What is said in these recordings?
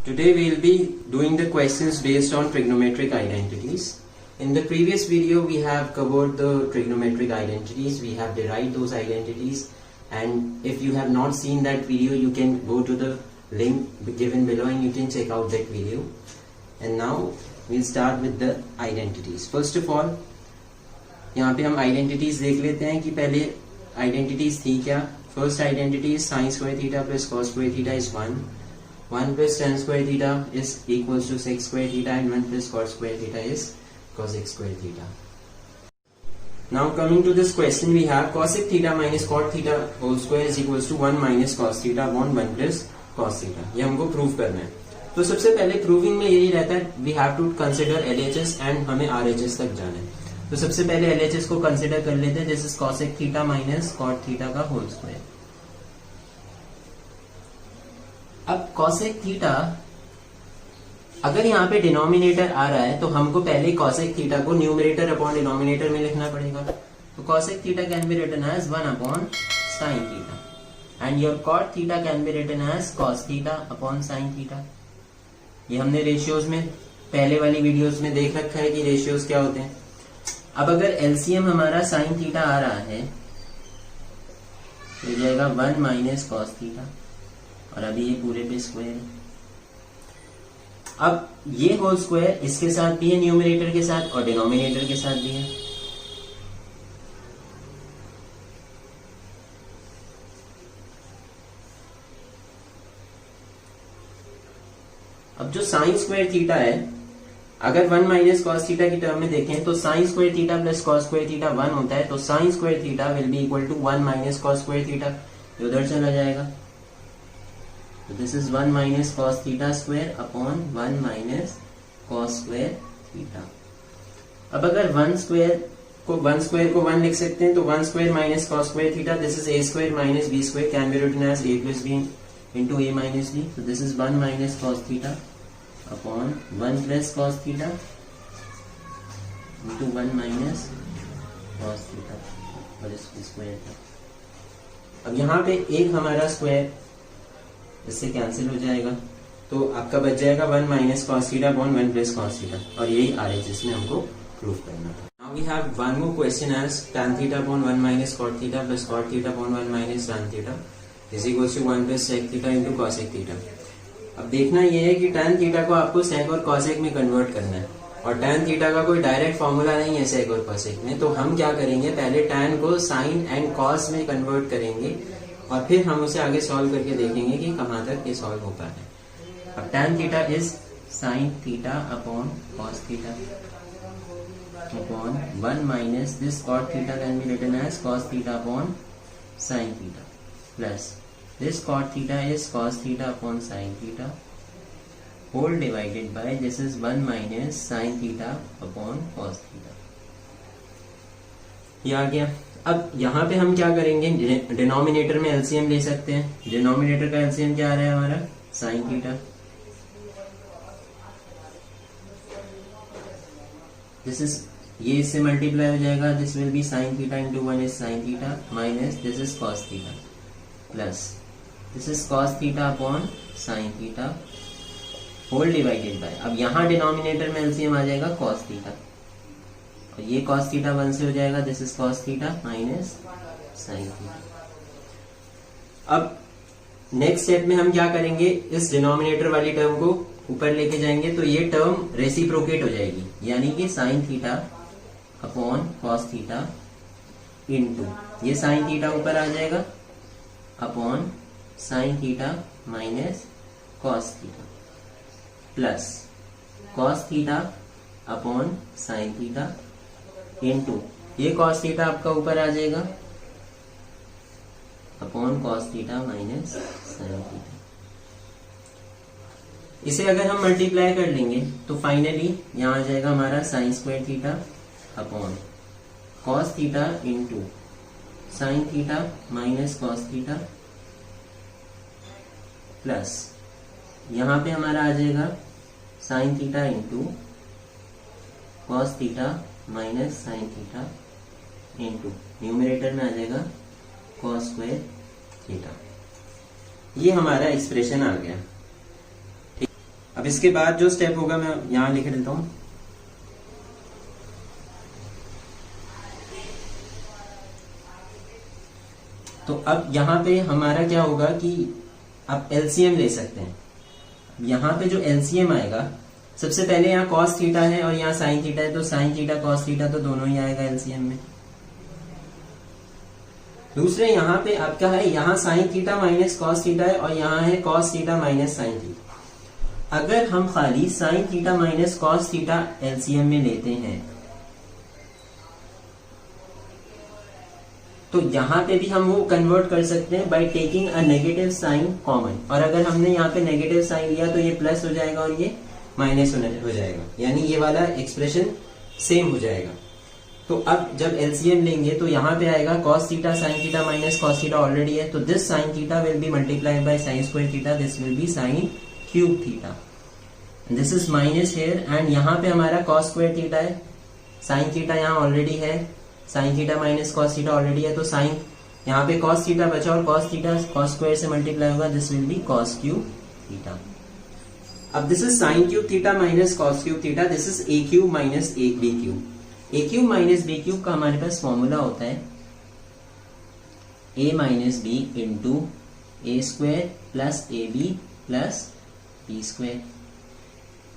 Today we will be doing the questions based on trigonometric identities. In the previous video we have covered the trigonometric identities, we have derived those identities, and if you have not seen that video you can go to the link given below and you can check out that video. And now we'll start with the identities. First of all, यहाँ पे हम identities देख लेते हैं कि पहले identities थी क्या. First identity is sin square theta plus cos square theta is 1. 1 plus tan square theta is equals to sec square theta, and 1 plus cos square theta is cosec square theta. Now coming to this question, we have cosec theta minus cot theta whole square is equals to 1 minus cos theta upon 1 plus cos theta. ये हमको prove करना है. तो सबसे पहले proving में यही रहता है, we have to consider LHS and हमें RHS तक जाना है. तो सबसे पहले LHS को कंसिडर कर लेते हैं. This is cosec theta minus cot theta का होल स्क्वायर. अब cosec थीटा अगर यहाँ पे डिनोमिनेटर आ रहा है तो हमको पहले cosec थीटा को न्यूमरेटर अपॉन डिनोमिनेटर में लिखना पड़ेगा. तो cosec theta can be written as 1 upon sin theta and your cot theta can be written as cos theta upon sin theta. ये हमने रेशियोज में पहले वाली वीडियोस में देख रखा है कि रेशियोज क्या होते हैं. अब अगर एलसीएम हमारा sin थीटा आ रहा है तो जाएगा 1 माइनस कॉस थीटा, और अभी ये पूरे पे स्क्वायर है. अब ये होल स्क्वायर इसके साथ भी है, न्यूमरेटर के साथ, और डिनोमिनेटर के साथ भी है. अब जो साइन स्क्वायर थीटा है, अगर 1 माइनस कॉस थीटा की टर्म में देखें तो sine square theta plus cos square theta 1 होता है. तो sine square theta will be equal to 1 minus cos square theta. ये उधर चला जाएगा. तो this is 1 minus cos theta square upon 1 minus cos square theta. अब अगर 1 स्क्वायर को 1 लिख सकते हैं, तो 1 square minus cos square theta, this is a square minus b square, can be written as a plus b into a minus b. तो this is 1 minus cos theta upon 1 plus cos theta into 1 minus cos theta और इसकी square था. अब यहाँ पे एक हमारा square इससे कैंसिल हो जाएगा, तो आपका बच जाएगा 1 minus cos theta upon 1 plus cos theta, और यही RHS में हमको प्रूव करना था. Now we have one more question as tan theta upon 1 minus cot theta plus cot theta upon 1 minus tan theta is equals to 1 plus sec theta into cosec theta. अब देखना ये है कि tan theta को आपको sec और cosec में convert करना है, और tan थीटा का कोई डायरेक्ट फॉर्मूला नहीं है sec और cosec में. तो हम क्या करेंगे, पहले tan को sin एंड cos में कन्वर्ट करेंगे, और फिर हम उसे आगे सॉल्व करके देखेंगे कि कहाँ तक ये सॉल्व होता है. अब tan theta is sin theta upon cos theta upon 1 minus this cot theta can be written as cos theta upon sin theta plus this cot theta is cos theta upon sin theta whole divided by this is 1 minus sin theta upon cos theta. ये आ गया. अब यहाँ पे हम क्या करेंगे, denominator में LCM ले सकते हैं. डिनोमिनेटर का एलसीएम क्या आ रहा है हमारा, sin थीटा. दिस इज ये इससे मल्टीप्लाई हो जाएगा, this will be sin theta into 1 is sin theta minus this is cos theta plus this is cos theta upon sin theta whole divided by, अब यहाँ डिनोमिनेटर में LCM आ जाएगा cos theta, और ये cos थीटा 1 से हो जाएगा, this is cos theta minus sin theta. अब नेक्स्ट स्टेप में हम क्या करेंगे, इस डिनोमिनेटर वाली टर्म को ऊपर लेके जाएंगे, तो ये टर्म रेसिप्रोकेट हो जाएगी, यानी कि sin theta upon cos theta into ये sin थीटा ऊपर आ जाएगा upon sin theta minus cos theta plus cos theta upon sin theta into ये cos थीटा आपका ऊपर आ जाएगा upon cos theta minus sin theta. इसे अगर हम मल्टीप्लाई कर लेंगे तो फाइनली यहाँ आ जाएगा हमारा sin square theta upon cos theta into sin theta minus cos theta plus यहाँ पे हमारा आ जाएगा sin theta into cos theta minus sin theta into numerator में आ जाएगा cos स्क्वायर थीटा. ये हमारा एक्सप्रेशन आ गया. अब इसके बाद जो स्टेप होगा मैं यहां लिख देता हूं। तो अब यहाँ पे हमारा क्या होगा कि आप एलसीएम ले सकते हैं। यहाँ पे जो एलसीएम आएगा, सबसे पहले यहाँ कॉस थीटा है और यहाँ साइन थीटा है, तो साइन थीटा कॉस थीटा तो दोनों ही आएगा एलसीएम में। दूसरे यहाँ पे आपका है, यहाँ sine theta minus cos theta है और यहाँ है cos theta minus sine theta. अगर हम खाली sine theta minus cos theta LCM में लेते हैं तो यहाँ पे भी हम वो कन्वर्ट कर सकते हैं by taking a negative sign common. और अगर हमने यहाँ पे नेगेटिव साइन लिया तो ये प्लस हो जाएगा और ये माइनस हो जाएगा, यानी ये वाला एक्सप्रेशन सेम हो जाएगा। तो अब जब एलसीएम लेंगे तो यहाँ पे आएगा cos theta sine theta minus cos theta already है, तो this sine theta will B multiplied by sine square theta, this will B sign cube theta, this is minus here. And यहाँ पे हमारा cos स्क्वायर थीटा है, sine theta यहाँ already है, sine theta minus cos theta already है, तो sign यहाँ पे cos थीटा बचा और cos थीटा cos स्क्वायर से मल्टीप्लाई होगा, this will be cos cube theta. अब this is sine cube theta minus cos cube theta, this is a cube minus a b cube. a cube minus b cube का हमारे पास formula होता है a minus b into a square plus a b plus b square.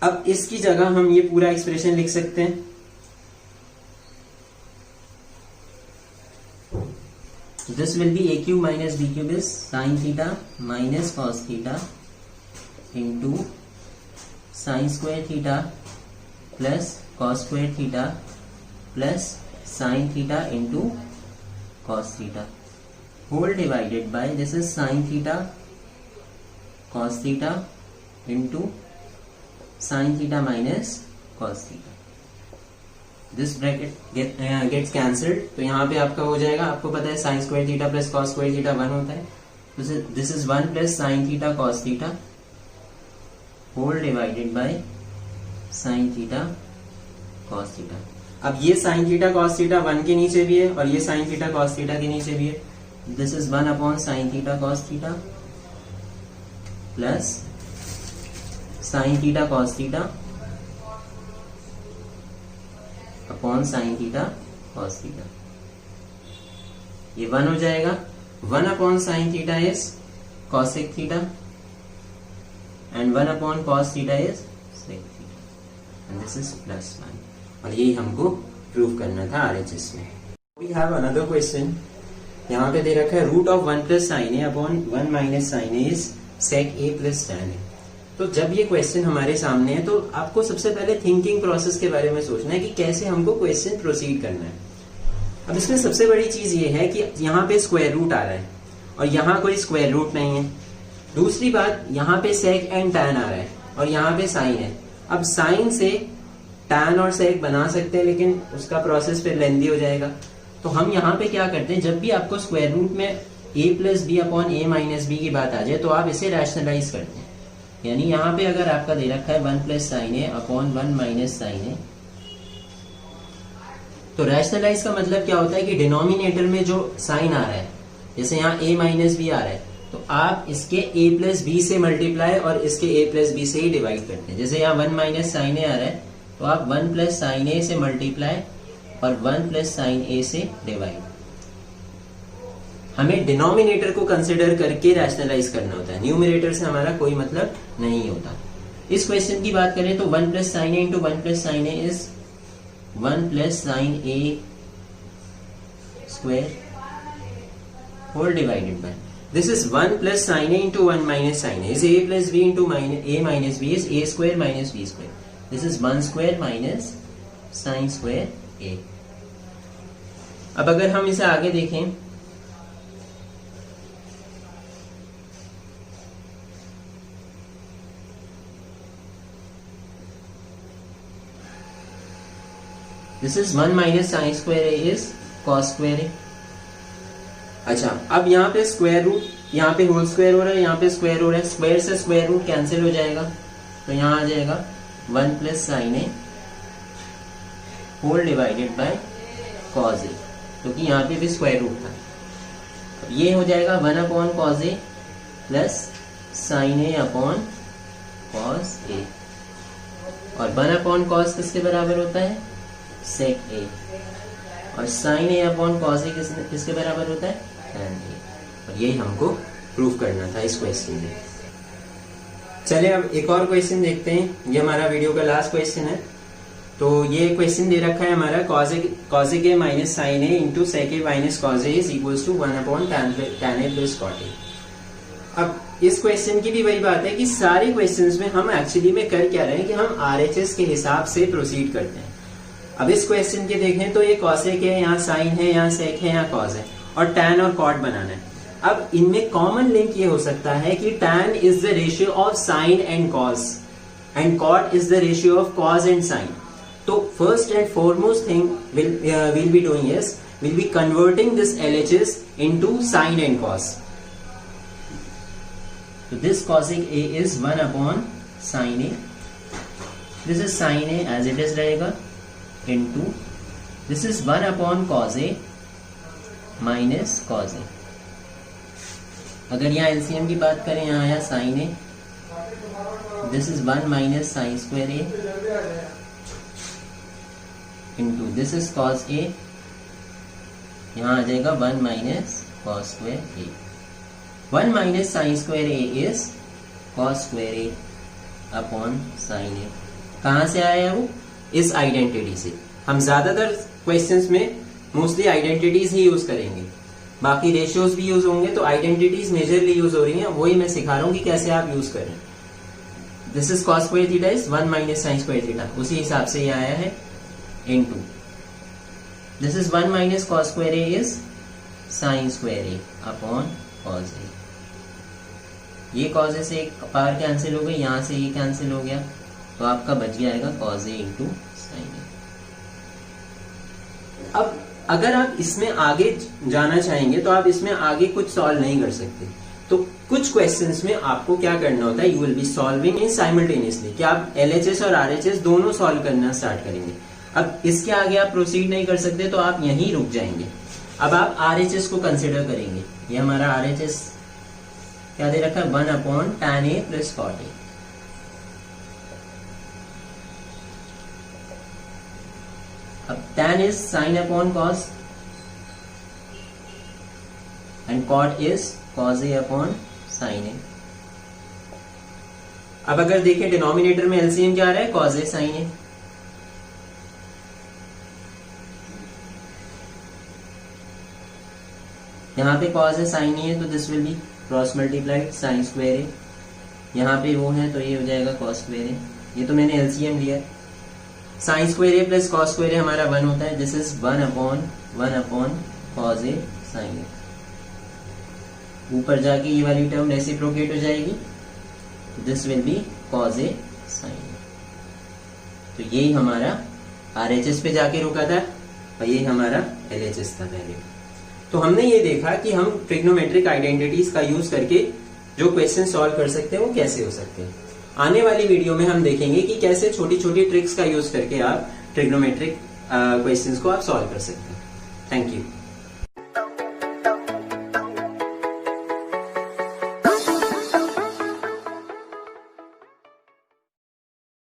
अब इसकी जगह हम ये पूरा एक्सप्रेशन लिख सकते हैं, this will be a cube minus b cube is sin theta minus cos theta into sin square theta plus cos square theta plus sin theta into cos theta whole divided by this is sin theta cos theta into sin theta minus cos theta। This bracket gets cancelled, तो यहाँ पे आपका हो जाएगा, आपको पता है sine square theta plus cos square theta 1 होता है, तो this is 1 plus sine theta cos theta whole divided by sine theta cos theta. अब ये साइन थीटा कॉस थीटा 1 के नीचे भी है और ये साइन थीटा कॉस थीटा के नीचे भी है, this is 1 upon sine theta cos theta plus sine theta cos theta upon sine theta cos theta. ये 1 हो जाएगा, 1 upon sine theta is cosec theta and 1 upon cos theta is sec theta and this is plus 1। और यही हमको prove करना था RHS में। We have another question, यहाँ पे दे रखा है root of 1 plus sine a upon 1 minus sine A is sec a plus tan a. तो जब ये क्वेश्चन हमारे सामने है तो आपको सबसे पहले थिंकिंग प्रोसेस के बारे में सोचना है कि कैसे हमको क्वेश्चन प्रोसीड करना है। अब इसमें सबसे बड़ी चीज ये है कि यहाँ पे स्क्वायर रूट आ रहा है और यहाँ कोई स्क्वायर रूट नहीं है। दूसरी बात, यहाँ पे सेक एंड टैन आ रहा है और यहाँ पे साइन है। अब साइन से टैन और सेक बना सकते हैं लेकिन उसका प्रोसेस फिर लेंदी हो जाएगा, तो हम यहाँ पे क्या करते हैं, जब भी आपको स्क्वायर रूट में a plus B upon A minus B की बात आ जाए तो आप इसे रैशनलाइज करते हैं। यानी यहाँ पे अगर आपका दे रखा है 1 plus sine a upon 1 minus sine a, तो रैशनलाइज का मतलब क्या होता है कि डिनोमिनेटर में जो साइन आ रहा है, जैसे यहाँ a माइनस बी आ रहा है, तो आप इसके a प्लस बी से मल्टीप्लाई और इसके a प्लस बी से ही डिवाइड करते हैं। जैसे यहाँ 1 माइनस साइन ए आ रहा है तो आप 1 प्लस साइन ए से मल्टीप्लाई और 1 प्लस साइन ए से डिवाइड। हमें डिनोमिनेटर को कंसिडर करके रैशनलाइज करना होता है, न्यूमरेटर से हमारा कोई मतलब नहीं होता। इस क्वेश्चन की बात करें तो 1 plus sine A into 1 plus sine A is 1 plus sine A square whole divided by this is 1 plus sine A into 1 minus sine A is a plus B into a minus B is a square minus b square, this is 1 square minus sine square a। अब अगर हम इसे आगे देखें, this is 1 minus sine square A is cos square ए। अच्छा, अब यहाँ पे स्क्वायर रूट, यहाँ पे होल स्क्वायर हो रहा है, यहाँ पे स्क्वायर हो रहा है, स्क्वायर से स्क्वायर रूट कैंसिल हो जाएगा, तो यहाँ आ जाएगा 1 plus sine a whole divided by cos a, क्योंकि यहाँ पे भी स्क्वायर रूट था। ये हो जाएगा 1 upon cos A plus sine a upon cos A, और 1 अपॉन कॉस किसके बराबर होता है, सेक ए, और sign a upon cos A किसके बराबर होता है, टैन ए। और यही हमको प्रूव करना था इस क्वेश्चन में। चलिए अब एक और क्वेश्चन देखते हैं, ये हमारा वीडियो का लास्ट क्वेश्चन है। तो ये क्वेश्चन दे रखा है हमारा cosec A minus sine A into sec A minus cos A is equals to 1 upon tan A plus cot ए। अब इस क्वेश्चन की भी वही बात है कि सारे क्वेश्चंस में हम एक्चुअली में कर क्या रहे हैं कि हम आरएचएस के हिसाब से प्रोसीड करते हैं। अब इस क्वेश्चन के देखें तो ये कॉसेक है, यहाँ साइन है, यहाँ सेक है, यहाँ कॉस है, और टैन और कॉट बनाना है। अब इनमें कॉमन लिंक ये हो सकता है कि tan is the ratio of sine and cos and cot is the ratio of cos and sine. तो first and foremost thing we'll be doing is we'll be converting this LHS into sine and cos. So this cosec A is 1 upon sine A. This is sine A as it is रहेगा into this is 1 upon cos A minus cos A. अगर यहाँ LCM की बात करें, यहाँ आया sin A, this is 1 minus sin square A into this is cos A, यहाँ आ जाएगा 1 minus cos square A. 1 minus sin square A is cos square A upon sin A. कहाँ से आया वो, इस आइडेंटिटी से। हम ज्यादातर क्वेश्चंस में मोस्टली आइडेंटिटीज ही यूज करेंगे, बाकी रेशियोज भी यूज होंगे, तो आइडेंटिटीज मेजरली यूज हो रही हैं, वही मैं सिखा रहा हूँ कि कैसे आप यूज करें। This is cos square theta is 1 minus sin square theta, उसी हिसाब से ये आया है into this is 1 minus cos square A is sin square A upon cos A. ये cos A से एक पावर कैंसिल हो गई, यहाँ से ये कैंसिल हो गया, तो आपका बच गया आएगा cos A into sin A। अब अगर आप इसमें आगे जाना चाहेंगे तो आप इसमें आगे कुछ सॉल्व नहीं कर सकते, तो कुछ क्वेश्चंस में आपको क्या करना होता है, you will be solving in simultaneously, कि आप LHS और RHS दोनों सॉल्व करना स्टार्ट करेंगे। अब इसके आगे आप प्रोसीड नहीं कर सकते तो आप यहीं रुक जाएंगे। अब आप RHS को कंसिडर करेंगे, ये हमारा RHS क्या दे रखा है, 1 अपॉन टैन ए प्लस कॉट ए। अब tan is sine upon cos and cot is cos a upon sine a. अब अगर देखें डिनोमिनेटर में एलसीएम क्या आ रहा है, कॉस ए साइन ए। यहाँ पे cos है साइन नहीं है, तो this will B cross multiplied sign square है। यहाँ पे वो है तो ये हो जाएगा cos स्क्वायर है। ये तो मैंने एलसीएम लिया। साइन स्क्वायर है प्लस cos स्क्वायर है हमारा 1 होता है, this is 1 upon cos a sine a. ऊपर जाके ये वाली टर्म रेसिप्रोकेट हो जाएगी, this will be cos a sine a. तो यही हमारा RHS पे जाके रुका था और यही हमारा LHS था पहले। तो हमने ये देखा कि हम ट्रिग्नोमेट्रिक आइडेंटिटीज का यूज करके जो क्वेश्चन सॉल्व कर सकते हैं वो कैसे हो सकते हैं। आने वाली वीडियो में हम देखेंगे कि कैसे छोटी छोटी ट्रिक्स का यूज करके आप ट्रिग्नोमेट्रिक क्वेश्चंस को आप सॉल्व कर सकते हैं। Thank you.